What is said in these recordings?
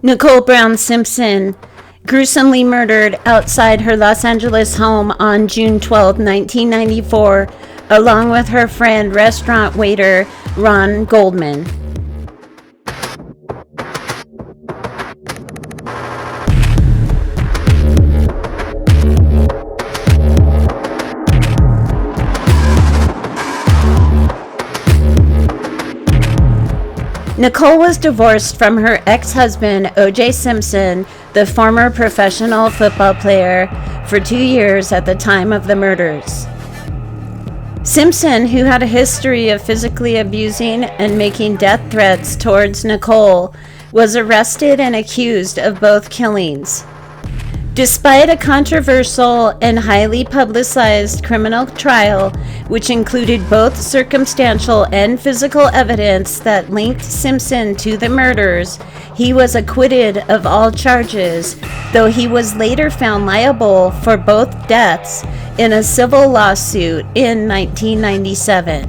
Nicole Brown Simpson, gruesomely murdered outside her Los Angeles home on June 12, 1994, along with her friend restaurant waiter Ron Goldman. Nicole was divorced from her ex-husband, O.J. Simpson, the former professional football player, for 2 years at the time of the murders. Simpson, who had a history of physically abusing and making death threats towards Nicole, was arrested and accused of both killings. Despite a controversial and highly publicized criminal trial, which included both circumstantial and physical evidence that linked Simpson to the murders, he was acquitted of all charges, though he was later found liable for both deaths in a civil lawsuit in 1997.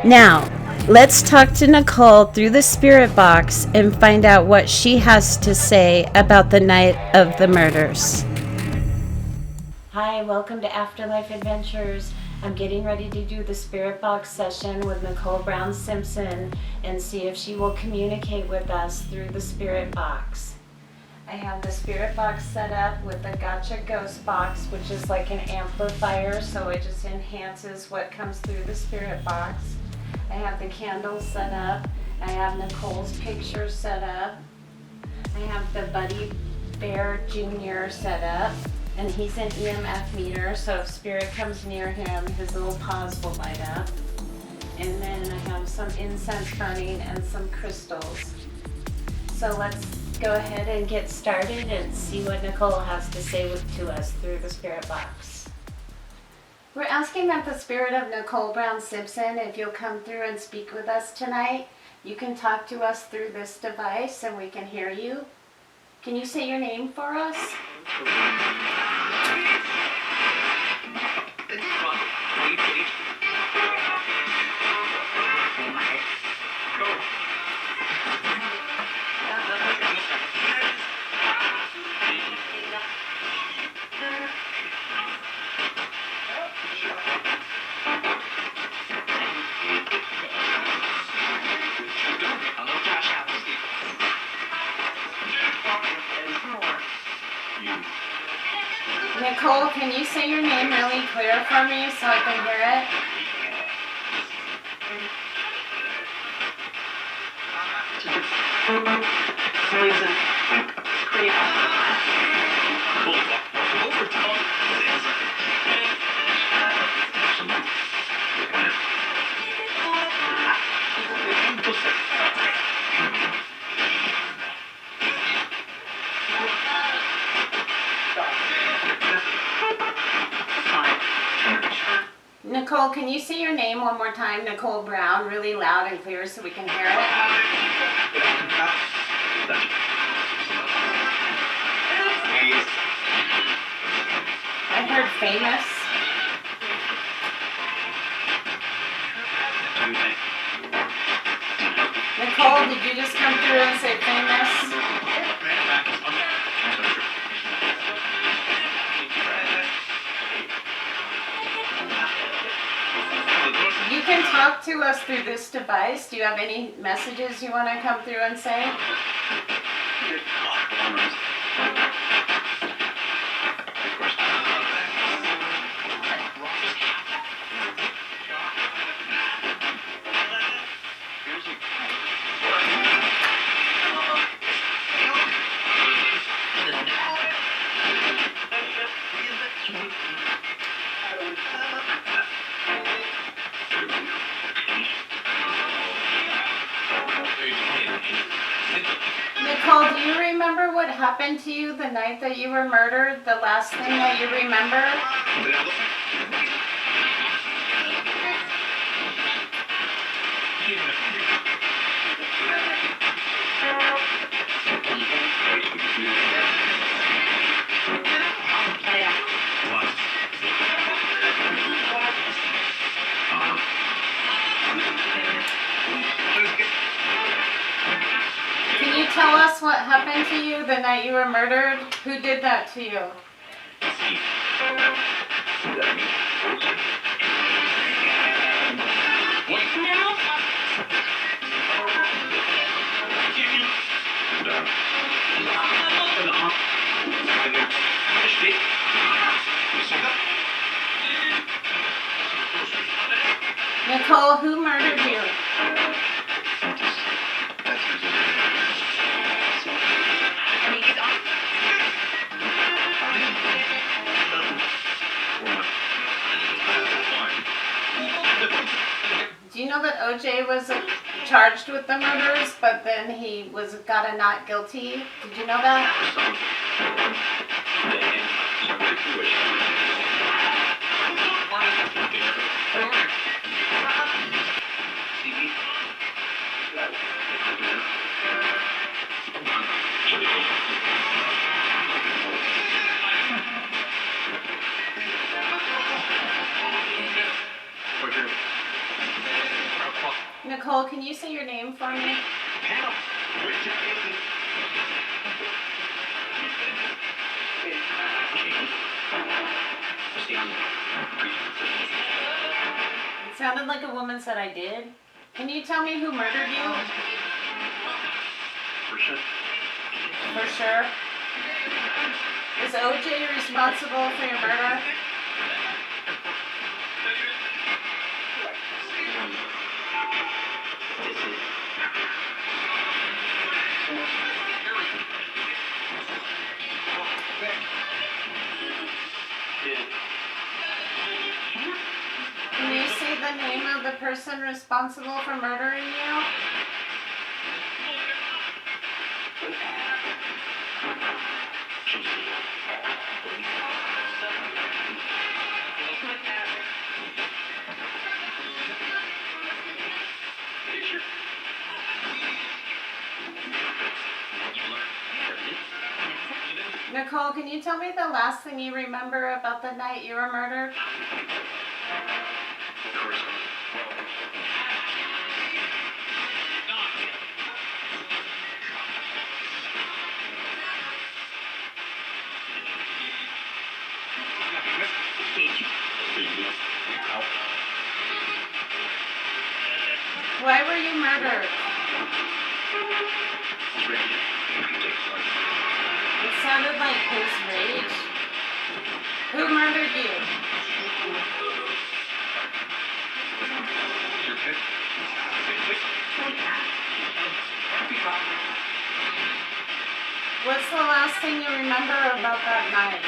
Now, let's talk to Nicole through the spirit box and find out what she has to say about the night of the murders. Hi, welcome to Afterlife Adventures. I'm getting ready to do the spirit box session with Nicole Brown Simpson and see if she will communicate with us through the spirit box. I have the spirit box set up with the Gotcha Ghost box, which is like an amplifier, so it just enhances what comes through the spirit box. I have the candles set up. I have Nicole's picture set up. I have the Buddy Bear Jr. set up. And he's an EMF meter, so if spirit comes near him, his little paws will light up. And then I have some incense burning and some crystals. So let's go ahead and get started and see what Nicole has to say to us through the spirit box. We're asking that the spirit of Nicole Brown Simpson, if you'll come through and speak with us tonight. You can talk to us through this device and we can hear you. Can you say your name for us? Nicole, can you say your name really clear for me so I can hear it? Nicole, can you say your name one more time, Nicole Brown, really loud and clear so we can hear it? I heard famous. Nicole, did you just come through and say famous? You can talk to us through this device. Do you have any messages you want to come through and say? Nicole, do you remember what happened to you the night that you were murdered? The last thing that you remember? tell us what happened to you the night you were murdered? Who did that to you? Nicole, who murdered you? Do you know that OJ was charged with the murders, but then he got a not guilty? Did you know that? Nicole, can you say your name for me? It sounded like a woman said I did. Can you tell me who murdered you? For sure. Is OJ responsible for your murder? Can you say the name of the person responsible for murdering you? Nicole, can you tell me the last thing you remember about the night you were murdered? Why were you murdered? It sounded like his rage. Who murdered you? What's the last thing you remember about that night?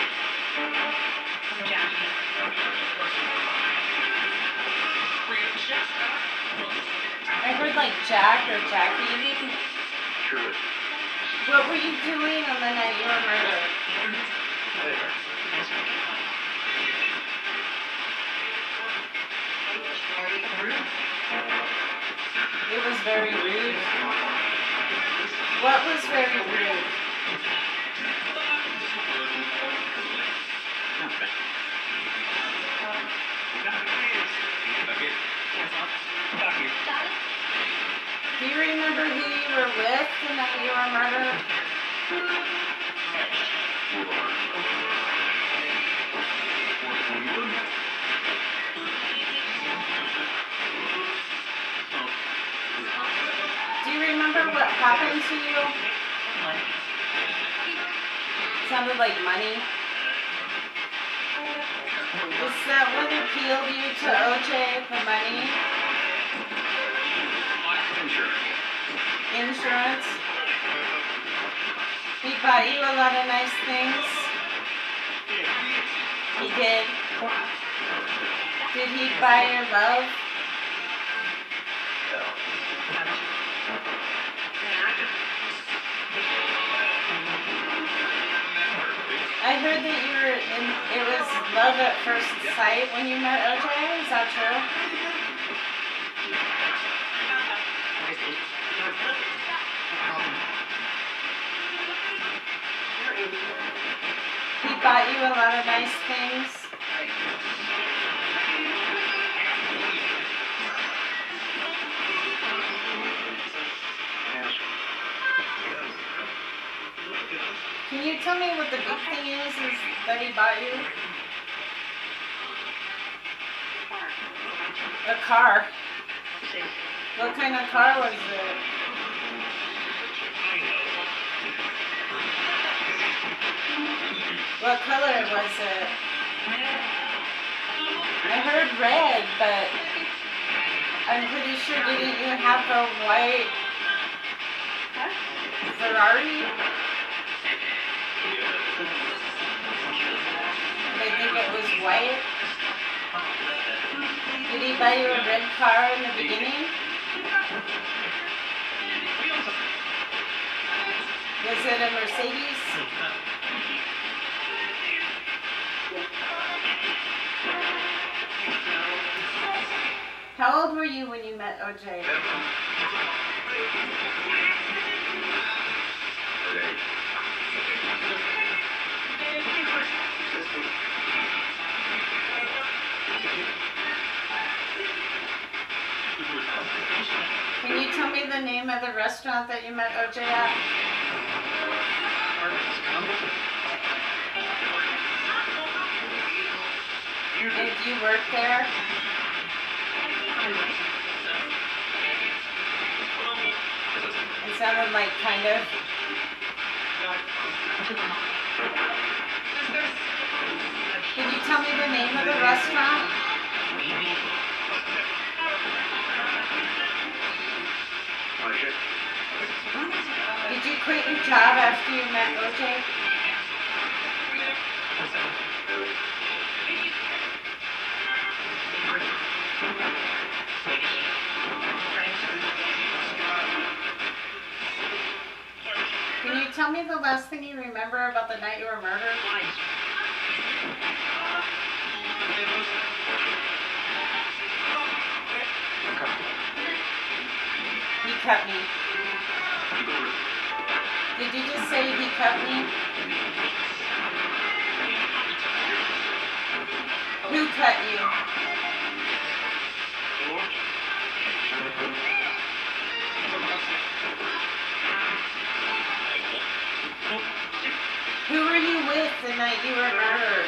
I heard like Jack or Jackie. What were you doing on the night you were murdered? It was very rude. What was very rude? Do you remember who you were with the night you were murdered? Do you remember what happened to you? It sounded like money. Is that what appealed you to OJ, the money? Insurance. He bought you a lot of nice things. He did. Did he buy your love? I heard that you were in, it was love at first sight when you met OJ. Is that true? He bought you a lot of nice things. Can you tell me what the big thing is that he bought you? A car. What kind of car was it? What color was it? I heard red, but I'm pretty sure didn't you have a white Ferrari? I think it was white. Did he buy you a red car in the beginning? Was it a Mercedes? How old were you when you met OJ? Can you tell me the name of the restaurant that you met OJ at? Did you work there? It sounded like kind of. Can you tell me the name of the restaurant? Did you quit your job after you met OJ? Can you tell me the last thing you remember about the night you were murdered? He cut me. Did you just say he cut me? Who cut you? Who were you with the night you were murdered?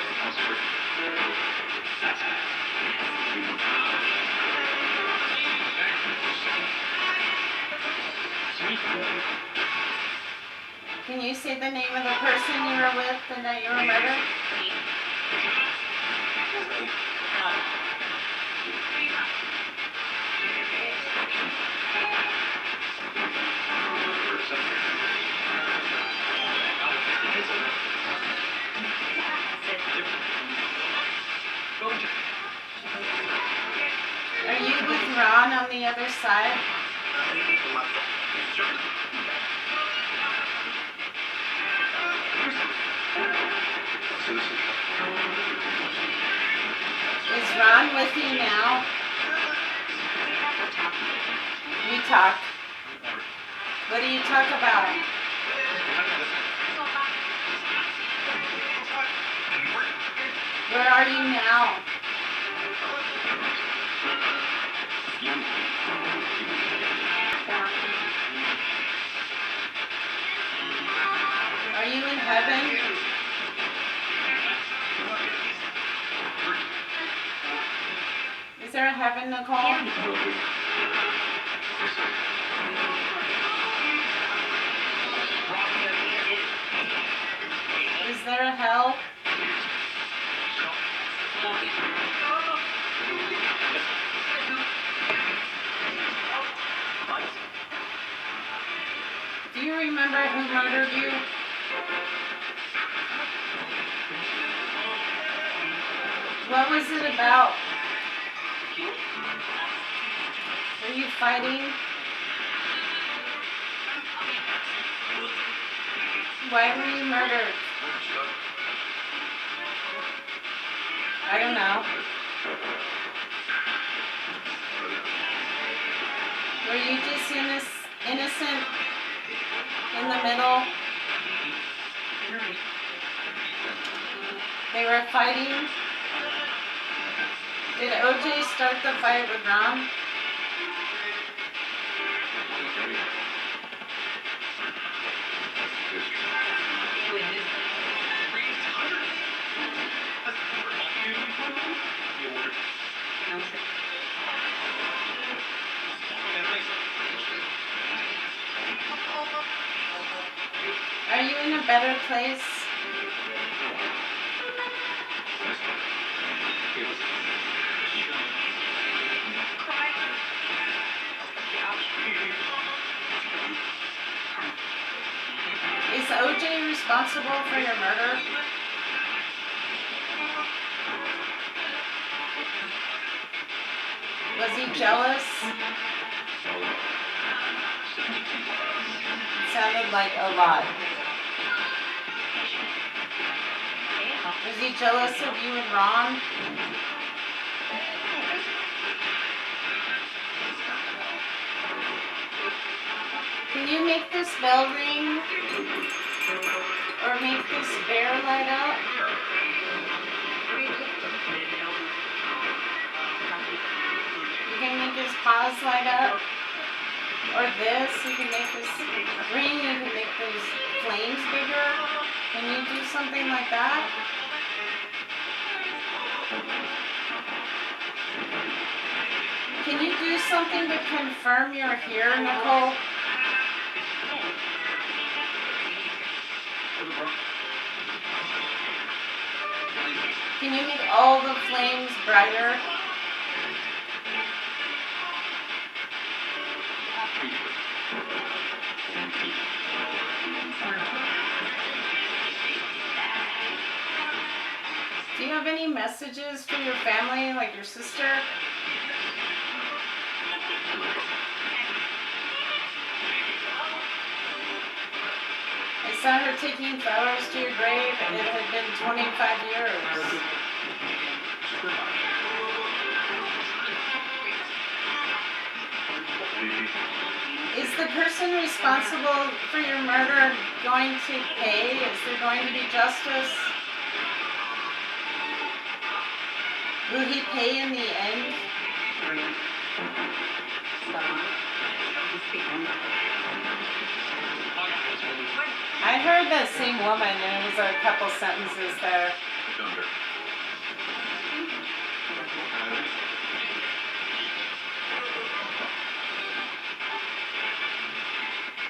Can you say the name of the person you were with the night you were murdered? Are you with Ron on the other side? Is Ron with you now? You talk. What do you talk about? Where are you now? Are you in heaven? Is there a heaven, Nicole? Is there a hell? Do you remember who murdered you? What was it about? Were you fighting? Why were you murdered? I don't know. Were you just innocent in the middle? They were fighting? Did OJ start the fight with Ron? you in a better place? Is OJ responsible for your murder? Was he jealous? It sounded like a lot. Was he jealous of you and Ron? Can you make this bell ring? Or make this bear light up? You can make his paws light up. Or this, you can make this ring, you can make those flames bigger. Can you do something like that? Can you do something to confirm you're here, Nicole? Can you make all the flames brighter? Do you have any messages for your family, like your sister? I saw her taking flowers to your grave, and it had been 25 years. Is the person responsible for your murder going to pay? Is there going to be justice? Will he pay in the end? I heard that same woman, and it was a couple sentences there.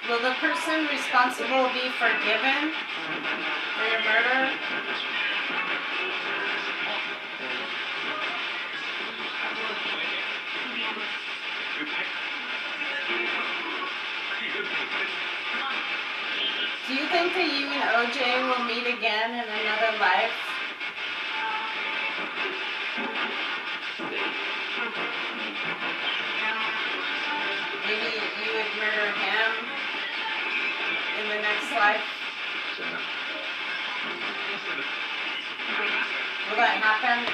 Will the person responsible be forgiven for your murder? Do you think that you and OJ will meet again in another life? Maybe you would murder him in the next life? Will that happen?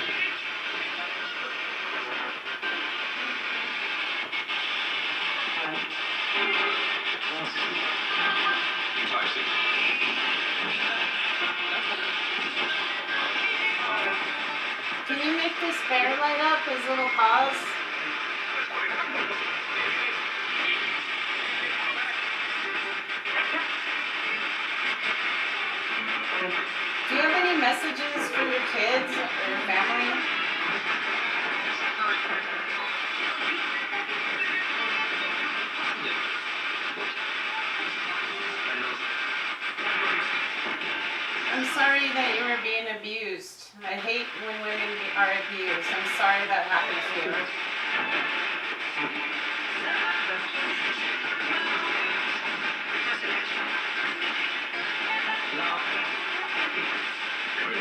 Can you make this bear light up, his little paws? Do you have any messages for your kids or your family? I'm sorry that you were being abused. I hate when women are abused. I'm sorry that happened to you.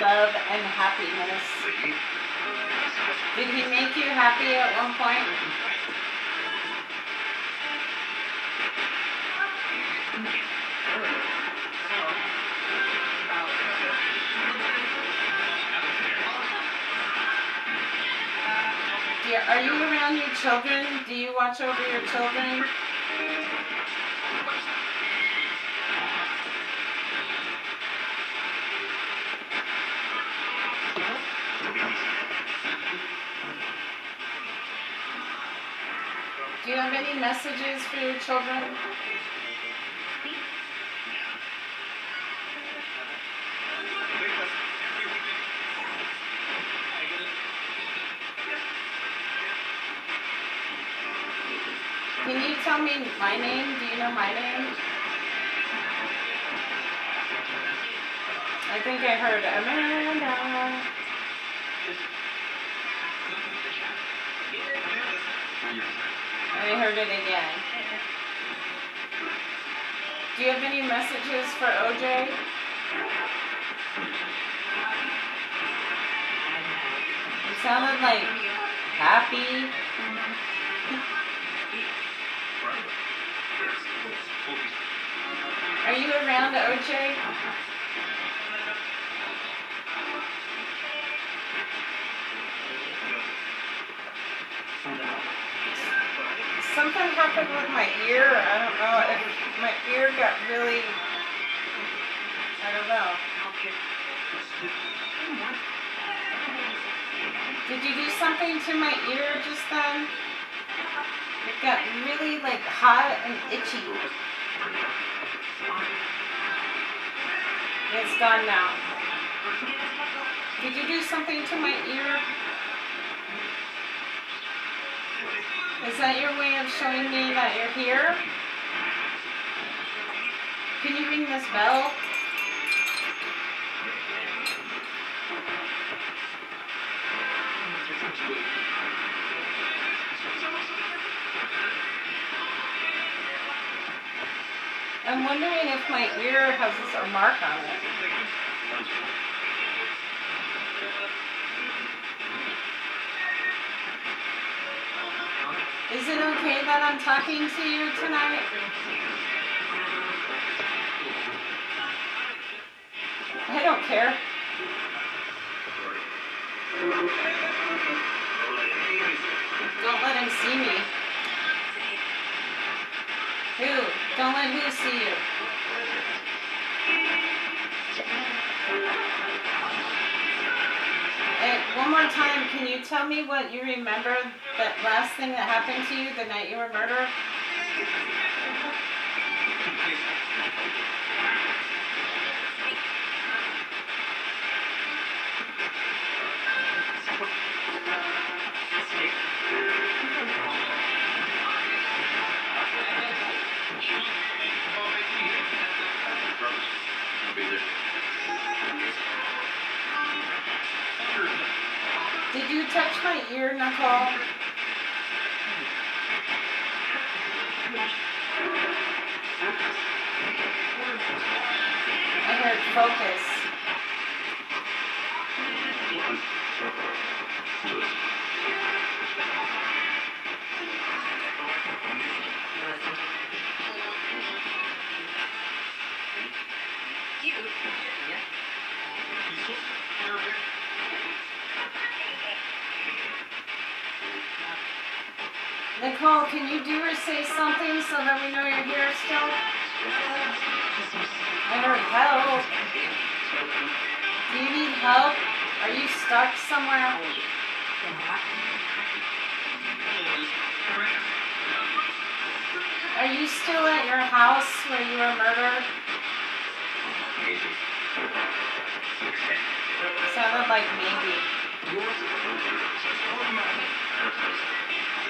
Love and happiness. Did he make you happy at one point? Are you around your children? Do you watch over your children? Do you have any messages for your children? Can you tell me my name? Do you know my name? I think I heard Amanda. I heard it again. Do you have any messages for OJ? You sounded like happy. Are you around OJ? Something happened with my ear. I don't know if my ear got really, I don't know. Did you do something to my ear just then? It got really like hot and itchy. It's gone now. Did you do something to my ear? Is that your way of showing me that you're here? Can you ring this bell? I'm wondering if my ear has a mark on it. Is it okay that I'm talking to you tonight? I don't care. Don't let him see me. Who? Don't let who see you? Hey, one more time, can you tell me what you remember, that last thing that happened to you the night you were murdered? Did you touch my ear, Nicole? I heard focus. Nicole, can you do or say something so that we know you're here still? I heard help. Do you need help? Are you stuck somewhere? Are you still at your house where you were murdered? Sounded like maybe.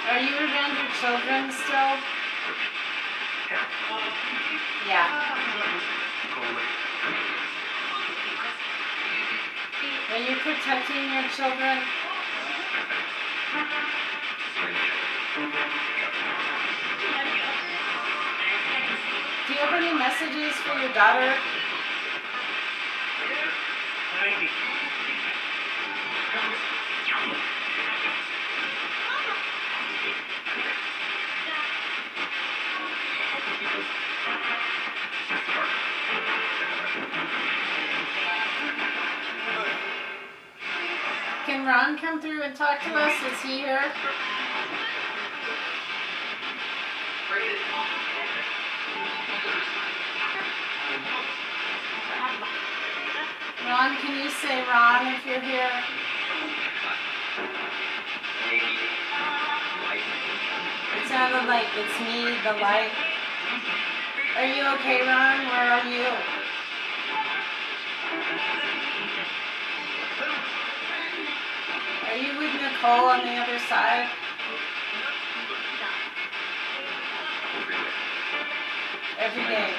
Are you around your children still? Yeah. Are you protecting your children? Do you have any messages for your daughter? Can Ron come through and talk to us? Is he here? Ron, can you say Ron if you're here? It sounded like it's me, the light. Are you okay, Ron? Where are you? Are you with Nicole on the other side? Every day.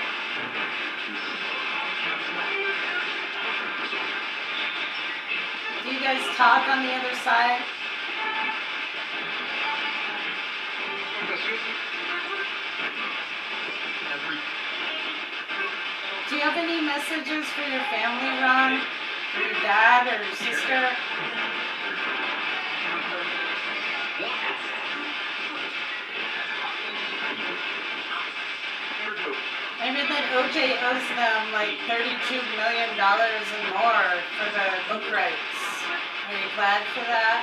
you guys talk on the other side? Do you have any messages for your family, Ron? For your dad or your sister? Maybe that OJ owes them like $32 million and more for the book rights. Are you glad for that?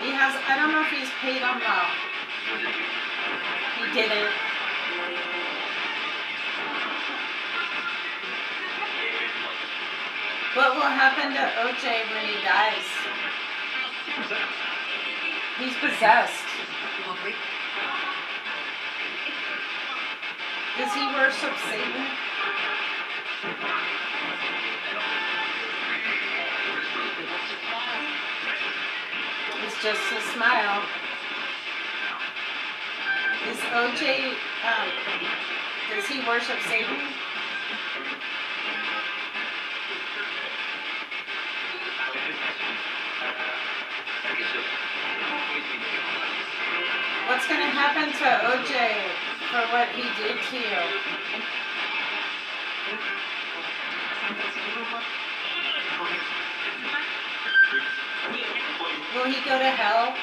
He has, I don't know if he's paid them though. He didn't. What will happen to OJ when he dies? He's possessed. Does he worship Satan? It's just a smile. Is OJ, does he worship Satan? What's going to happen to OJ for what he did to you? Will he go to hell?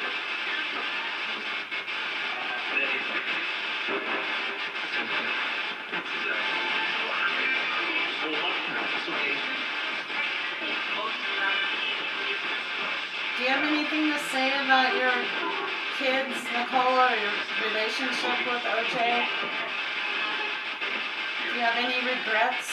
Do you have anything to say about your kids, Nicole, or your relationship with OJ? Do you have any regrets?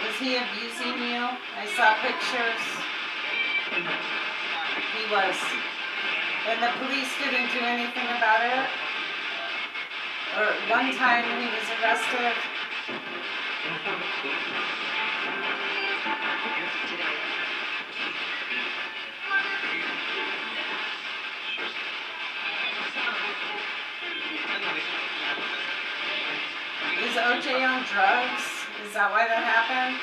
Was he abusing you? I saw pictures. He was. And the police didn't do anything about it? Or one time when he was arrested? Is OJ on drugs? Is that why that happened?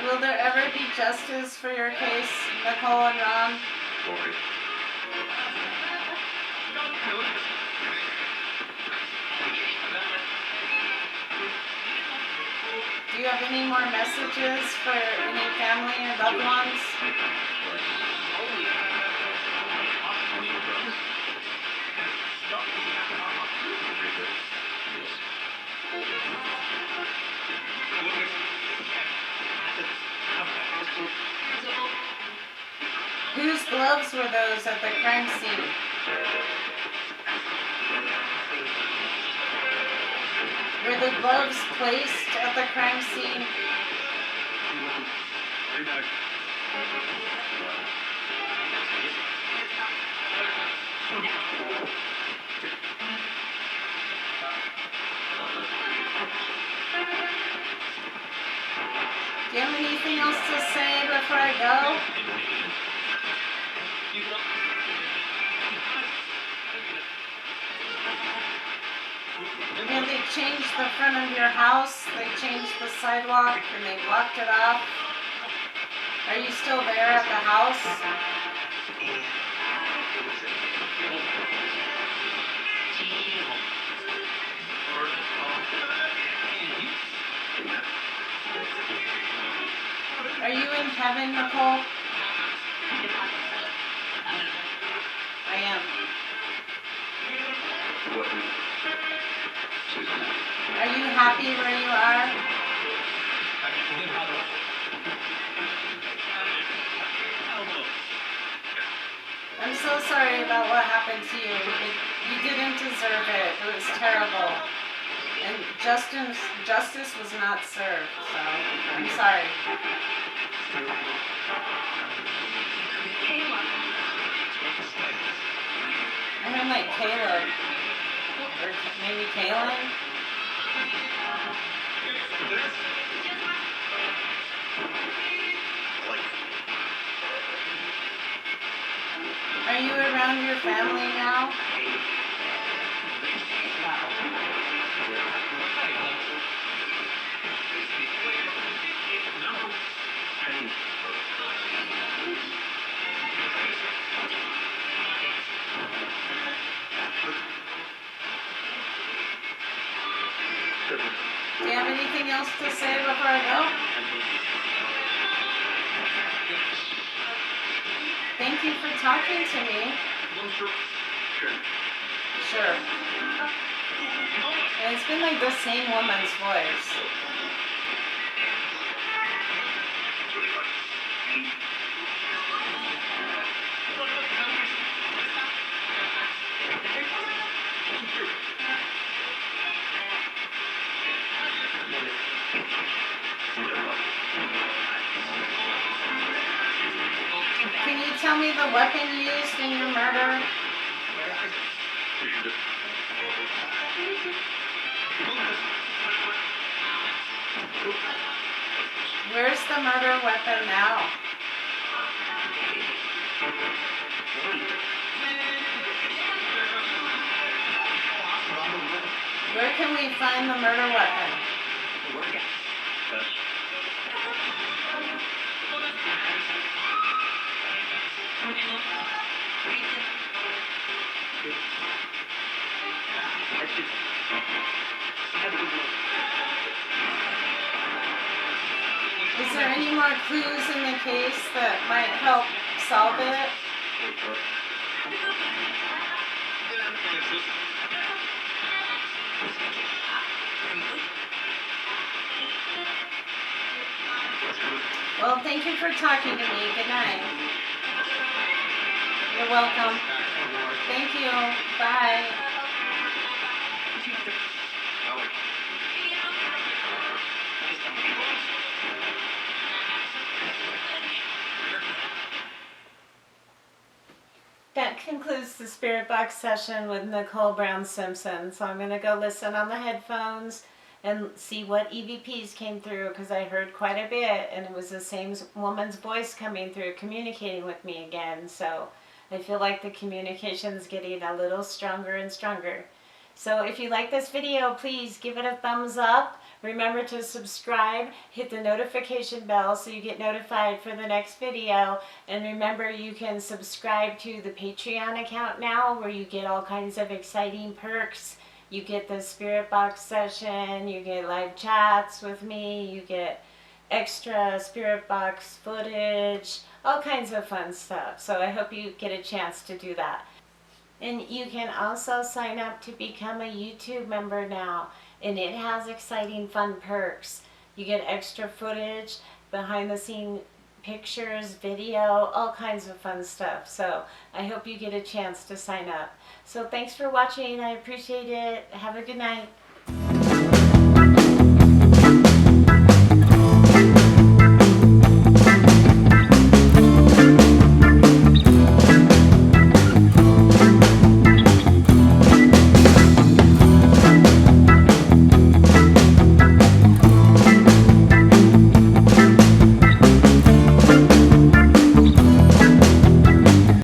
Will there ever be justice for your case, Nicole and Ron? Do you have any more messages for any family or loved ones? Whose gloves were those at the crime scene? Were the gloves placed at the crime scene? Do you have anything else to say before I go? And they changed the front of your house, they changed the sidewalk, and they blocked it off. Are you still there at the house? Are you in heaven, Nicole? I am. Are you happy where you are? I'm so sorry about what happened to you. You didn't deserve it. It was terrible. And justice was not served, so I'm sorry. I mean, like Caleb. Or maybe Kaylin. Are you around your family now? Do you have anything else to say before I go? Thank you for talking to me. Sure. And it's been like the same woman's voice. Can you tell me the weapon used in your murder? Where's the murder weapon now? Where can we find the murder weapon? Is there any more clues in the case that might help solve it? Well, thank you for talking to me. Good night. You're welcome. Thank you. Bye. That concludes the Spirit Box session with Nicole Brown Simpson. So I'm going to go listen on the headphones and see what EVPs came through, because I heard quite a bit and it was the same woman's voice coming through, communicating with me again. So I feel like the communication's getting a little stronger and stronger. So if you like this video, please give it a thumbs up. Remember to subscribe, hit the notification bell so you get notified for the next video. And remember, you can subscribe to the Patreon account now, where you get all kinds of exciting perks. You get the Spirit Box session, you get live chats with me, you get extra Spirit Box footage, all kinds of fun stuff. So I hope you get a chance to do that. And you can also sign up to become a YouTube member now. And it has exciting fun perks. You get extra footage, behind the scene pictures, video, all kinds of fun stuff. So I hope you get a chance to sign up. So thanks for watching. I appreciate it. Have a good night.